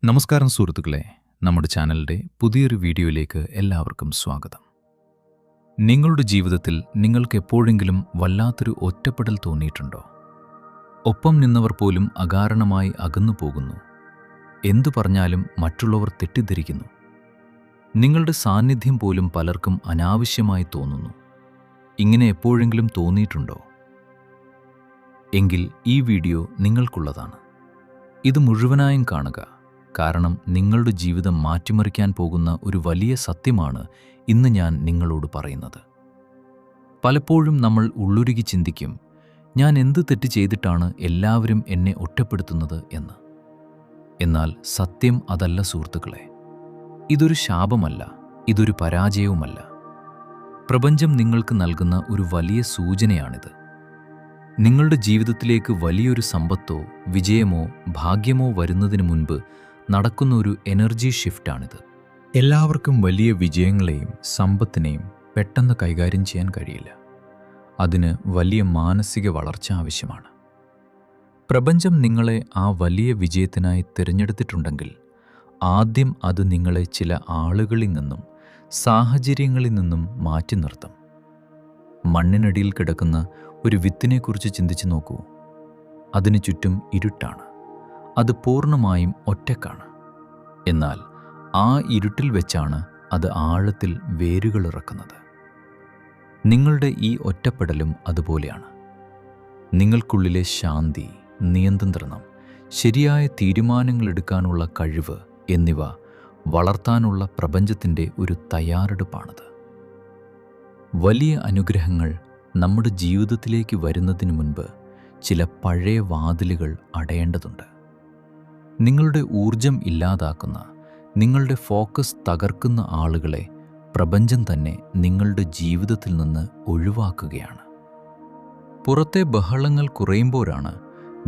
നമസ്കാരം സുഹൃത്തുക്കളെ, നമ്മുടെ ചാനലിൻ്റെ പുതിയൊരു വീഡിയോയിലേക്ക് എല്ലാവർക്കും സ്വാഗതം. നിങ്ങളുടെ ജീവിതത്തിൽ നിങ്ങൾക്ക് എപ്പോഴെങ്കിലും വല്ലാത്തൊരു ഒറ്റപ്പെടൽ തോന്നിയിട്ടുണ്ടോ? ഒപ്പം നിന്നവർ പോലും അകാരണമായി അകന്നു പോകുന്നു. എന്തു പറഞ്ഞാലും മറ്റുള്ളവർ തെറ്റിദ്ധരിക്കുന്നു. നിങ്ങളുടെ സാന്നിധ്യം പോലും പലർക്കും അനാവശ്യമായി തോന്നുന്നു. ഇങ്ങനെ എപ്പോഴെങ്കിലും തോന്നിയിട്ടുണ്ടോ? എങ്കിൽ ഈ വീഡിയോ നിങ്ങൾക്കുള്ളതാണ്. ഇത് മുഴുവനായും കാണുക. കാരണം നിങ്ങളുടെ ജീവിതം മാറ്റിമറിക്കാൻ പോകുന്ന ഒരു വലിയ സത്യമാണ് ഇന്ന് ഞാൻ നിങ്ങളോട് പറയുന്നത്. പലപ്പോഴും നമ്മൾ ഉള്ളുരുകി ചിന്തിക്കും, ഞാൻ എന്ത് തെറ്റ് ചെയ്തിട്ടാണ് എല്ലാവരും എന്നെ ഒറ്റപ്പെടുത്തുന്നത് എന്ന്. എന്നാൽ സത്യം അതല്ല സുഹൃത്തുക്കളെ. ഇതൊരു ശാപമല്ല, ഇതൊരു പരാജയവുമല്ല. പ്രപഞ്ചം നിങ്ങൾക്ക് നൽകുന്ന ഒരു വലിയ സൂചനയാണിത്. നിങ്ങളുടെ ജീവിതത്തിലേക്ക് വലിയൊരു സമ്പത്തോ വിജയമോ ഭാഗ്യമോ വരുന്നതിന് മുൻപ് നടക്കുന്ന ഒരു എനർജി ഷിഫ്റ്റാണിത്. എല്ലാവർക്കും വലിയ വിജയങ്ങളെയും സമ്പത്തിനെയും പെട്ടെന്ന് കൈകാര്യം ചെയ്യാൻ കഴിയില്ല. അതിന് വലിയ മാനസിക വളർച്ച ആവശ്യമാണ്. പ്രപഞ്ചം നിങ്ങളെ ആ വലിയ വിജയത്തിനായി തിരഞ്ഞെടുത്തിട്ടുണ്ടെങ്കിൽ ആദ്യം അത് നിങ്ങളെ ചില ആളുകളിൽ നിന്നും സാഹചര്യങ്ങളിൽ നിന്നും മാറ്റി നിർത്തും. മണ്ണിനടിയിൽ കിടക്കുന്ന ഒരു വിത്തിനെക്കുറിച്ച് ചിന്തിച്ചു നോക്കൂ. അതിനു ചുറ്റും ഇരുട്ടാണ്. അത് പൂർണ്ണമായും ഒറ്റക്കാണ്. എന്നാൽ ആ ഇരുട്ടിൽ വെച്ചാണ് അത് ആഴത്തിൽ വേരുകളിറക്കുന്നത്. നിങ്ങളുടെ ഈ ഒറ്റപ്പെടലും അതുപോലെയാണ്. നിങ്ങൾക്കുള്ളിലെ ശാന്തി, നിയന്ത്രണം, ശരിയായ തീരുമാനങ്ങളെടുക്കാനുള്ള കഴിവ് എന്നിവ വളർത്താനുള്ള പ്രപഞ്ചത്തിൻ്റെ ഒരു തയ്യാറെടുപ്പാണത്. വലിയ അനുഗ്രഹങ്ങൾ നമ്മുടെ ജീവിതത്തിലേക്ക് വരുന്നതിന് മുൻപ് ചില പഴയ വാതിലുകൾ അടയേണ്ടതുണ്ട്. നിങ്ങളുടെ ഊർജം ഇല്ലാതാക്കുന്ന, നിങ്ങളുടെ ഫോക്കസ് തകർക്കുന്ന ആളുകളെ പ്രപഞ്ചം തന്നെ നിങ്ങളുടെ ജീവിതത്തിൽ നിന്ന് ഒഴിവാക്കുകയാണ്. പുറത്തെ ബഹളങ്ങൾ കുറയുമ്പോഴാണ്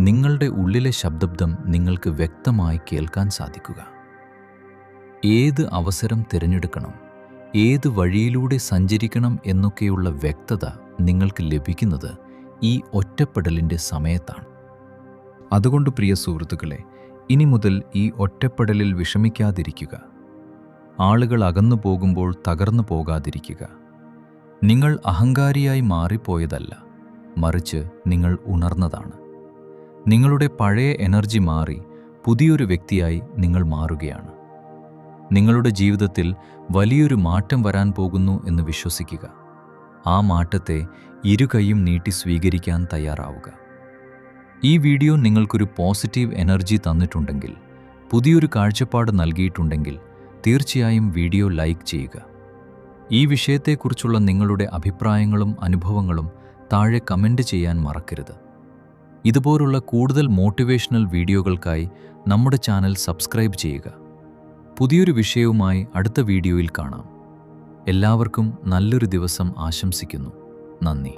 നിങ്ങളുടെ ഉള്ളിലെ ശബ്ദം നിങ്ങൾക്ക് വ്യക്തമായി കേൾക്കാൻ സാധിക്കുക. ഏത് അവസരം തിരഞ്ഞെടുക്കണം, ഏത് വഴിയിലൂടെ സഞ്ചരിക്കണം എന്നൊക്കെയുള്ള വ്യക്തത നിങ്ങൾക്ക് ലഭിക്കുന്നത് ഈ ഒറ്റപ്പെടലിൻ്റെ സമയത്താണ്. അതുകൊണ്ട് പ്രിയ സുഹൃത്തുക്കളെ, ഇനി മുതൽ ഈ ഒറ്റപ്പെടലിൽ വിഷമിക്കാതിരിക്കുക. ആളുകൾ അകന്നു പോകുമ്പോൾ തകർന്നു പോകാതിരിക്കുക. നിങ്ങൾ അഹങ്കാരിയായി മാറിപ്പോയതല്ല, മറിച്ച് നിങ്ങൾ ഉണർന്നതാണ്. നിങ്ങളുടെ പഴയ എനർജി മാറി പുതിയൊരു വ്യക്തിയായി നിങ്ങൾ മാറുകയാണ്. നിങ്ങളുടെ ജീവിതത്തിൽ വലിയൊരു മാറ്റം വരാൻ പോകുന്നു എന്ന് വിശ്വസിക്കുക. ആ മാറ്റത്തെ ഇരുകൈയും നീട്ടി സ്വീകരിക്കാൻ തയ്യാറാവുക. ഈ വീഡിയോ നിങ്ങൾക്കൊരു പോസിറ്റീവ് എനർജി തന്നിട്ടുണ്ടെങ്കിൽ, പുതിയൊരു കാഴ്ചപ്പാട് നൽകിയിട്ടുണ്ടെങ്കിൽ തീർച്ചയായും വീഡിയോ ലൈക്ക് ചെയ്യുക. ഈ വിഷയത്തെക്കുറിച്ചുള്ള നിങ്ങളുടെ അഭിപ്രായങ്ങളും അനുഭവങ്ങളും താഴെ കമൻ്റ് ചെയ്യാൻ മറക്കരുത്. ഇതുപോലുള്ള കൂടുതൽ മോട്ടിവേഷണൽ വീഡിയോകൾക്കായി നമ്മുടെ ചാനൽ സബ്സ്ക്രൈബ് ചെയ്യുക. പുതിയൊരു വിഷയവുമായി അടുത്ത വീഡിയോയിൽ കാണാം. എല്ലാവർക്കും നല്ലൊരു ദിവസം ആശംസിക്കുന്നു. നന്ദി.